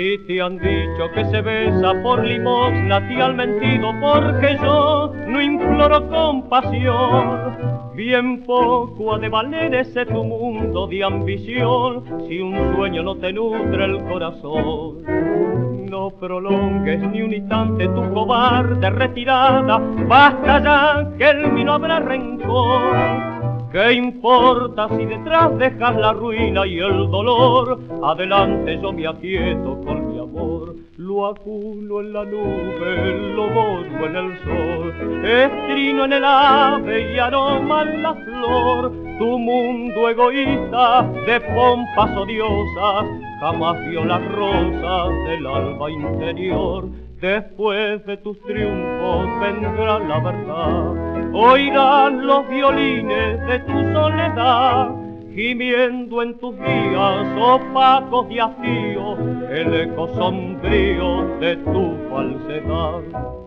Si te han dicho que se besa por limosna, te han mentido porque yo no imploro compasión. Bien poco ha de valer ese tu mundo de ambición si un sueño no te nutre el corazón. No prolongues ni un instante tu cobarde retirada, basta ya que en mí no habrá rencor. ¿Qué importa si detrás dejas la ruina y el dolor? Adelante yo me aquieto con mi amor. Lo aculo en la nube, lo boto en el sol, estrino en el ave y aroma en la flor. Tu mundo egoísta de pompas odiosas jamás vio las rosas del alba interior. Después de tus triunfos vendrá la verdad, oirás los violines de tu soledad, gimiendo en tus días opacos y hastíos el eco sombrío de tu falsedad.